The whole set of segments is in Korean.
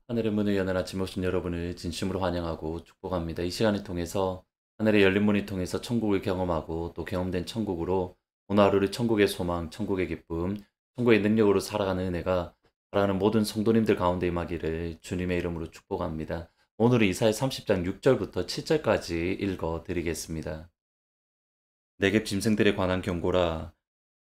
하늘의 문을 여는 아침 오신 여러분을 진심으로 환영하고 축복합니다. 이 시간을 통해서 하늘의 열린 문을 통해서 천국을 경험하고 또 경험된 천국으로 오늘 하루를 천국의 소망, 천국의 기쁨, 천국의 능력으로 살아가는 은혜가 사랑하는 모든 성도님들 가운데 임하기를 주님의 이름으로 축복합니다. 오늘은 이사야 30장 6절부터 7절까지 읽어 드리겠습니다. 내게 짐승들에 관한 경고라.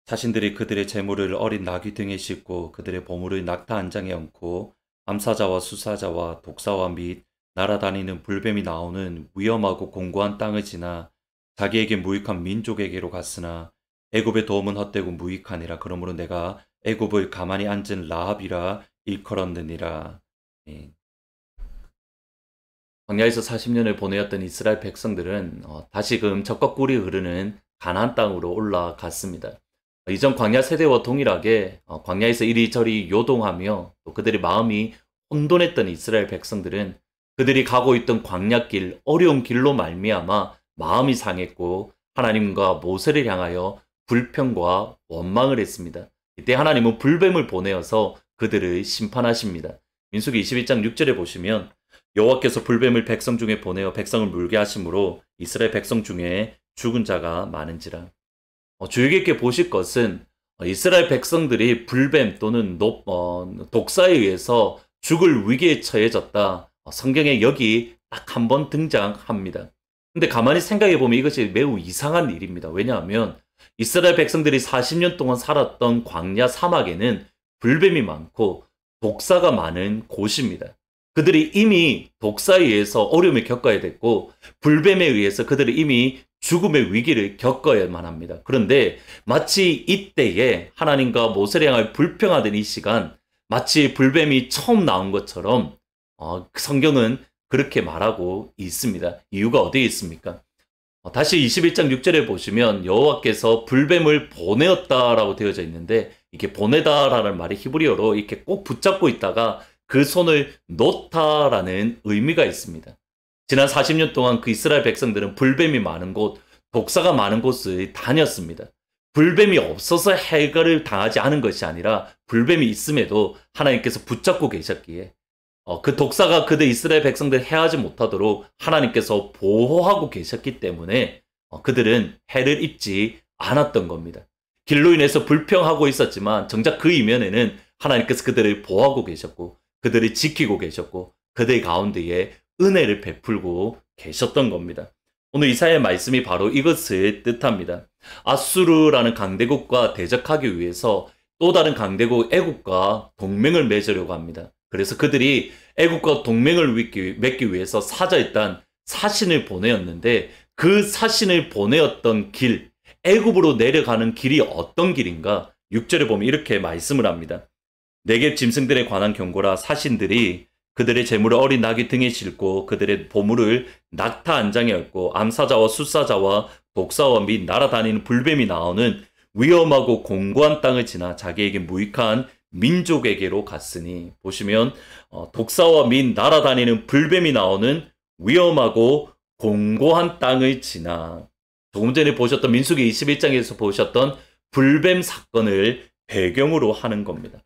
자신들이 그들의 재물을 어린 나귀 등에 싣고 그들의 보물을 낙타 안장에 얹고 암사자와 수사자와 독사와 및 날아다니는 불뱀이 나오는 위험하고 공고한 땅을 지나 자기에게 무익한 민족에게로 갔으나 애굽의 도움은 헛되고 무익하니라. 그러므로 내가 애굽을 가만히 앉은 라합이라 일컬었느니라. 예. 광야에서 40년을 보내었던 이스라엘 백성들은 다시금 적과 꿀이 흐르는 가나안 땅으로 올라갔습니다. 이전 광야 세대와 동일하게 광야에서 이리저리 요동하며 또 그들의 마음이 혼돈했던 이스라엘 백성들은 그들이 가고 있던 광야길, 어려운 길로 말미암아 마음이 상했고 하나님과 모세를 향하여 불평과 원망을 했습니다. 이때 하나님은 불뱀을 보내어서 그들을 심판하십니다. 민수기 21장 6절에 보시면 여호와께서 불뱀을 백성 중에 보내어 백성을 물게 하심으로 이스라엘 백성 중에 죽은 자가 많은지라. 주의 깊게 보실 것은 이스라엘 백성들이 불뱀 또는 독사에 의해서 죽을 위기에 처해졌다. 성경에 여기 딱 한 번 등장합니다. 근데 가만히 생각해 보면 이것이 매우 이상한 일입니다. 왜냐하면 이스라엘 백성들이 40년 동안 살았던 광야 사막에는 불뱀이 많고 독사가 많은 곳입니다. 그들이 이미 독사에 의해서 어려움을 겪어야 됐고 불뱀에 의해서 그들이 이미 죽음의 위기를 겪어야만 합니다. 그런데 마치 이때에 하나님과 모세를 향하여 불평하던 이 시간, 마치 불뱀이 처음 나온 것처럼 성경은 그렇게 말하고 있습니다. 이유가 어디에 있습니까? 다시 21장 6절에 보시면 여호와께서 불뱀을 보내었다라고 되어져 있는데 이게 보내다라는 말이 히브리어로 이렇게 꼭 붙잡고 있다가 그 손을 놓다라는 의미가 있습니다. 지난 40년 동안 그 이스라엘 백성들은 불뱀이 많은 곳, 독사가 많은 곳을 다녔습니다. 불뱀이 없어서 해결을 당하지 않은 것이 아니라 불뱀이 있음에도 하나님께서 붙잡고 계셨기에 그 독사가 그들 이스라엘 백성들 해하지 못하도록 하나님께서 보호하고 계셨기 때문에 그들은 해를 입지 않았던 겁니다. 길로 인해서 불평하고 있었지만 정작 그 이면에는 하나님께서 그들을 보호하고 계셨고 그들을 지키고 계셨고 그들 가운데에 은혜를 베풀고 계셨던 겁니다. 오늘 이사야의 말씀이 바로 이것을 뜻합니다. 아수르라는 강대국과 대적하기 위해서 또 다른 강대국 애국과 동맹을 맺으려고 합니다. 그래서 그들이 애국과 동맹을 맺기 위해서 사자일단 사신을 보내었는데 그 사신을 보내었던 길, 애국으로 내려가는 길이 어떤 길인가? 6절에 보면 이렇게 말씀을 합니다. 내게 짐승들에 관한 경고라. 사신들이 그들의 재물을 어린 나귀 등에 싣고 그들의 보물을 낙타 안장에 얹고 암사자와 수사자와 독사와 및 날아다니는 불뱀이 나오는 위험하고 공고한 땅을 지나 자기에게 무익한 민족에게로 갔으니. 보시면 독사와 및 날아다니는 불뱀이 나오는 위험하고 공고한 땅을 지나, 조금 전에 보셨던 민수기 21장에서 보셨던 불뱀 사건을 배경으로 하는 겁니다.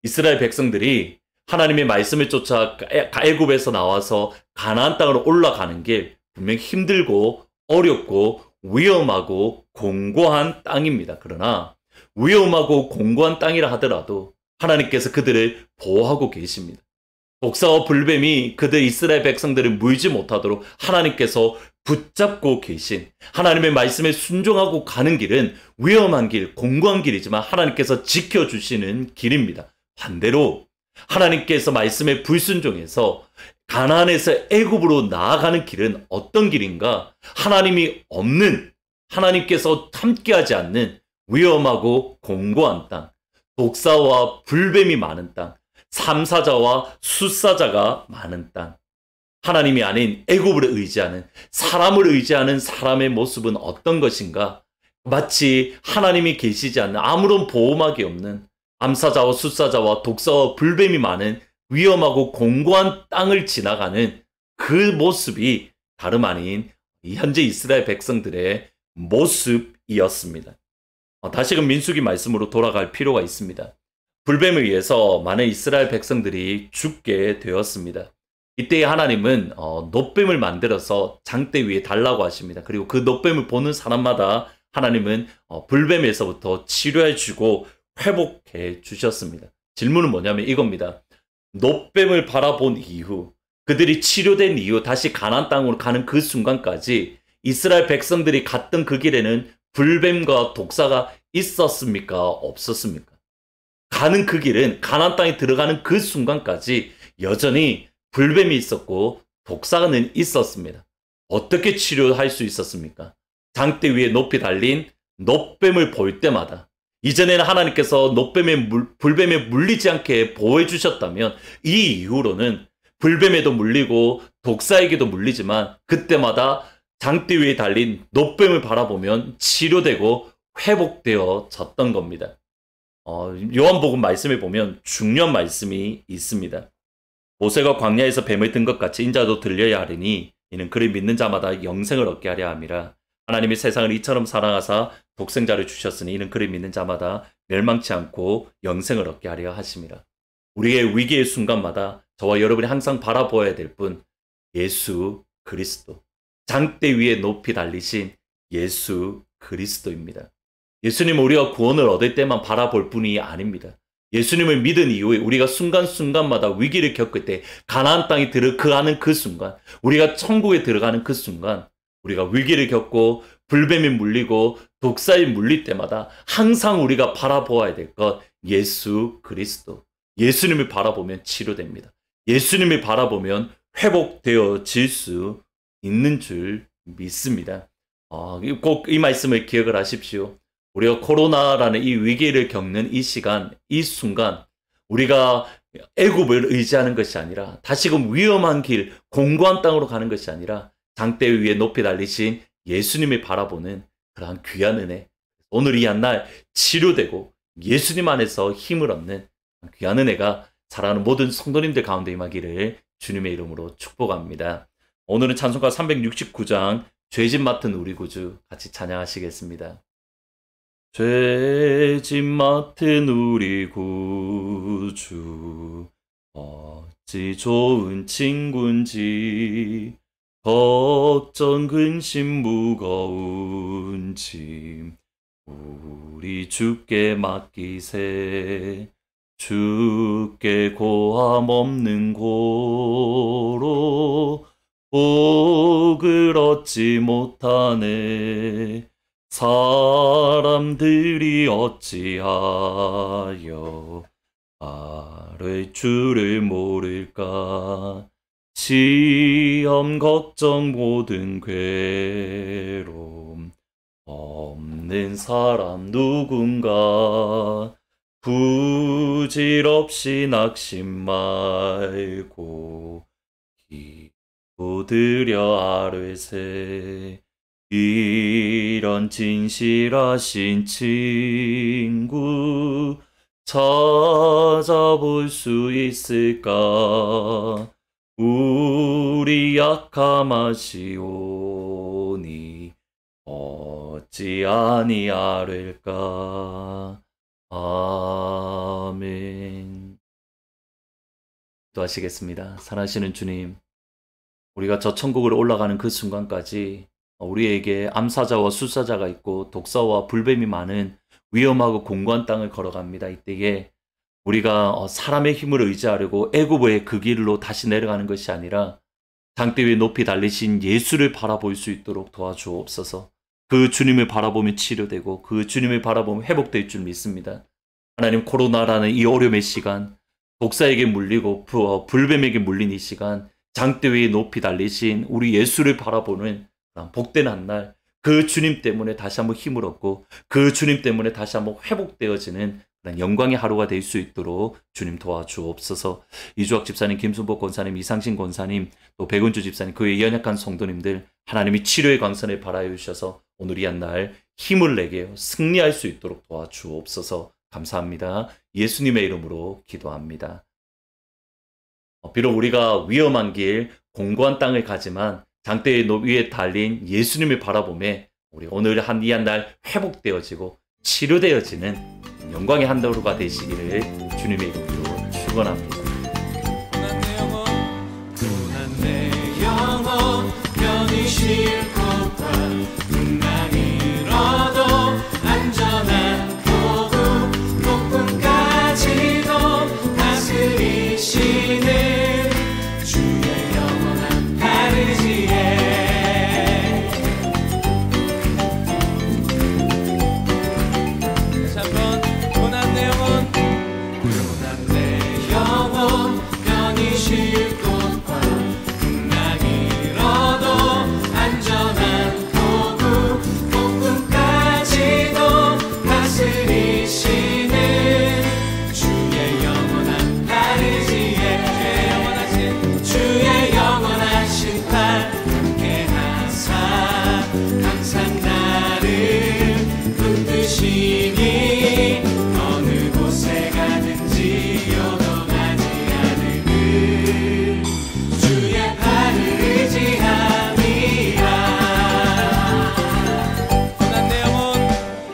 이스라엘 백성들이 하나님의 말씀을 쫓아 애굽에서 나와서 가나안 땅으로 올라가는 게 분명히 힘들고 어렵고 위험하고 공고한 땅입니다. 그러나 위험하고 공고한 땅이라 하더라도 하나님께서 그들을 보호하고 계십니다. 독사와 불뱀이 그들 이스라엘 백성들을 물지 못하도록 하나님께서 붙잡고 계신, 하나님의 말씀에 순종하고 가는 길은 위험한 길, 공고한 길이지만 하나님께서 지켜주시는 길입니다. 반대로 하나님께서 말씀에 불순종해서 가나안에서 애굽으로 나아가는 길은 어떤 길인가? 하나님이 없는, 하나님께서 함께하지 않는 위험하고 공고한 땅, 독사와 불뱀이 많은 땅, 삼사자와 수사자가 많은 땅, 하나님이 아닌 애굽을 의지하는, 사람을 의지하는 사람의 모습은 어떤 것인가? 마치 하나님이 계시지 않는, 아무런 보호막이 없는 암사자와 수사자와 독사와 불뱀이 많은 위험하고 공고한 땅을 지나가는 그 모습이 다름 아닌 현재 이스라엘 백성들의 모습이었습니다. 다시금 민수기 말씀으로 돌아갈 필요가 있습니다. 불뱀에 의해서 많은 이스라엘 백성들이 죽게 되었습니다. 이때 하나님은 놋뱀을 만들어서 장대 위에 달라고 하십니다. 그리고 그 놋뱀을 보는 사람마다 하나님은 불뱀에서부터 치료해 주고 회복해 주셨습니다. 질문은 뭐냐면 이겁니다. 놋뱀을 바라본 이후, 그들이 치료된 이후 다시 가나안 땅으로 가는 그 순간까지 이스라엘 백성들이 갔던 그 길에는 불뱀과 독사가 있었습니까? 없었습니까? 가는 그 길은 가나안 땅에 들어가는 그 순간까지 여전히 불뱀이 있었고 독사는 있었습니다. 어떻게 치료할 수 있었습니까? 장대 위에 높이 달린 놋뱀을 볼 때마다, 이전에는 하나님께서 불뱀에 물리지 않게 보호해 주셨다면 이 이후로는 불뱀에도 물리고 독사에게도 물리지만 그때마다 장대 위에 달린 놋뱀을 바라보면 치료되고 회복되어졌던 겁니다. 요한복음 말씀에 보면 중요한 말씀이 있습니다. 모세가 광야에서 뱀을 든 것 같이 인자도 들려야 하리니 이는 그를 믿는 자마다 영생을 얻게 하려 함이라. 하나님이 세상을 이처럼 사랑하사 독생자를 주셨으니 이는 그를 믿는 자마다 멸망치 않고 영생을 얻게 하려 하심이라. 우리의 위기의 순간마다 저와 여러분이 항상 바라보아야 될 분, 예수 그리스도. 장대 위에 높이 달리신 예수 그리스도입니다. 예수님은 우리가 구원을 얻을 때만 바라볼 분이 아닙니다. 예수님을 믿은 이후에 우리가 순간순간마다 위기를 겪을 때, 가나안 땅에 들어가는 그 순간, 우리가 천국에 들어가는 그 순간, 우리가 위기를 겪고 불뱀이 물리고 독사에 물릴 때마다 항상 우리가 바라보아야 될 것, 예수 그리스도. 예수님을 바라보면 치료됩니다. 예수님을 바라보면 회복되어질 수 있는 줄 믿습니다. 꼭 이 말씀을 기억을 하십시오. 우리가 코로나라는 이 위기를 겪는 이 시간, 이 순간, 우리가 애굽을 의지하는 것이 아니라 다시금 위험한 길, 공고한 땅으로 가는 것이 아니라 장대 위에 높이 달리신 예수님을 바라보는 그러한 귀한 은혜, 오늘 이 한 날 치료되고 예수님 안에서 힘을 얻는 귀한 은혜가 사랑하는 모든 성도님들 가운데 임하기를 주님의 이름으로 축복합니다. 오늘은 찬송가 369장 죄짐 맡은 우리 구주 같이 찬양하시겠습니다. 죄짐 맡은 우리 구주 어찌 좋은 친구인지, 걱정 근심 무거운 짐 우리 주께 맡기세. 주께 고함 없는 고로 복을 얻지 못하네. 사람들이 어찌하여 아뢰 주를 모를까. 시험 걱정 모든 괴로움 없는 사람 누군가. 부질없이 낙심 말고 기도드려 아뢰세. 이런 진실하신 친구 찾아볼 수 있을까. 우리 약함하시오니 어찌 아니하릴까. 아멘. 기도하시겠습니다. 사랑하시는 주님, 우리가 저 천국으로 올라가는 그 순간까지 우리에게 암사자와 술사자가 있고 독사와 불뱀이 많은 위험하고 공고한 땅을 걸어갑니다. 이때에 우리가 사람의 힘을 의지하려고 애굽의 그 길로 다시 내려가는 것이 아니라 장대 위에 높이 달리신 예수를 바라볼 수 있도록 도와주옵소서. 그 주님을 바라보면 치료되고 그 주님을 바라보면 회복될 줄 믿습니다. 하나님, 코로나라는 이 어려움의 시간, 독사에게 물리고 불뱀에게 물린 이 시간, 장대 위에 높이 달리신 우리 예수를 바라보는 복된 한 날, 그 주님 때문에 다시 한번 힘을 얻고 그 주님 때문에 다시 한번 회복되어지는 영광의 하루가 될 수 있도록 주님 도와주옵소서. 이주학 집사님, 김순복 권사님, 이상신 권사님, 또 백은주 집사님, 그의 연약한 성도님들 하나님이 치료의 광선을 발하여 주셔서 오늘 이 한 날 힘을 내게 승리할 수 있도록 도와주옵소서. 감사합니다. 예수님의 이름으로 기도합니다. 비록 우리가 위험한 길, 공고한 땅을 가지만 장대 위에 달린 예수님을 바라보며 우리 오늘 이 한 날 회복되어지고 치료되어지는 영광의 한 하루가 되시기를 주님의 이름으로 축원합니다. 고난 내 영혼 편히 쉴 곳과 풍랑을 얻어 안전한 포구 폭풍까지도 다스리시는 주의 영원한 파르지에 고난 내 영혼 편히 쉴 곳과 풍랑을 얻어 안전한 포구 폭풍까지도 다스리시는 주의 영원한 파르지에 주의 영원하신 팔 함께하사 항상 나를 붙드시니 어느 곳에 가든지 요동하지 않으니 주의 팔을 의지함이라.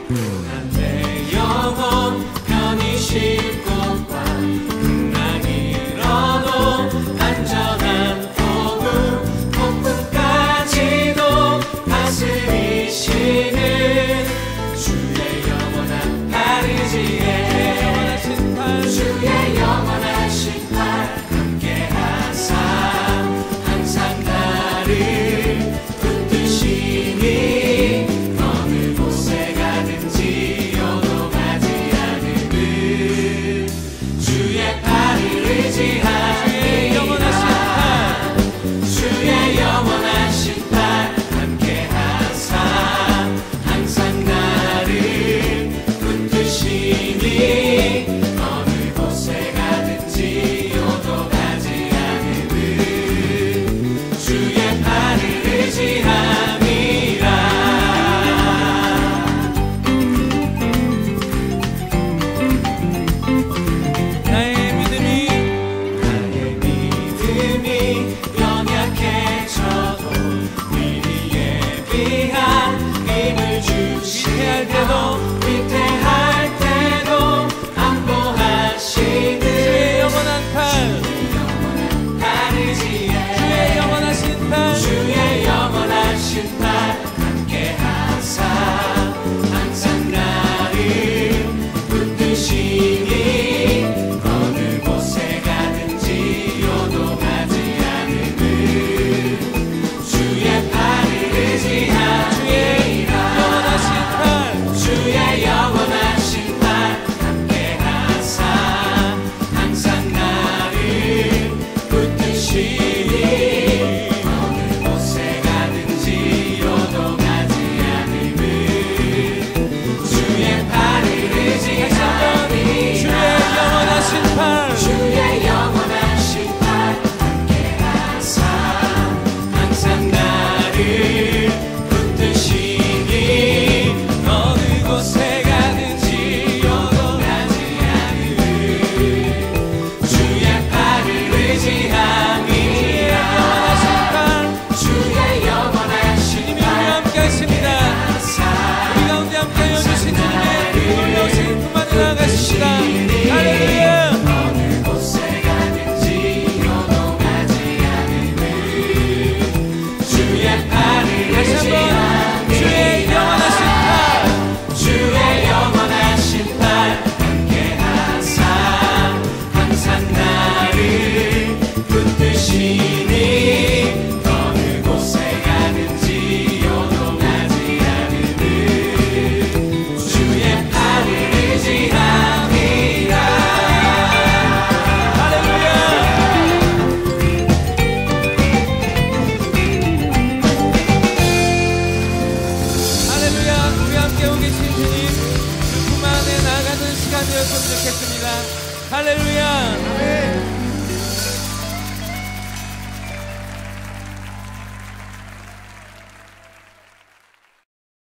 고난 내 영혼 편히 쉴 곳과 풍랑을 얻어 안전한 포구 폭풍까지도 다스리시는 주의 영원한 파르지에 주의 영원하신 팔 함께하사 항상 나를 붙드시니 어느 곳에 가든지 요동하지 않으니 주의 팔을 의지하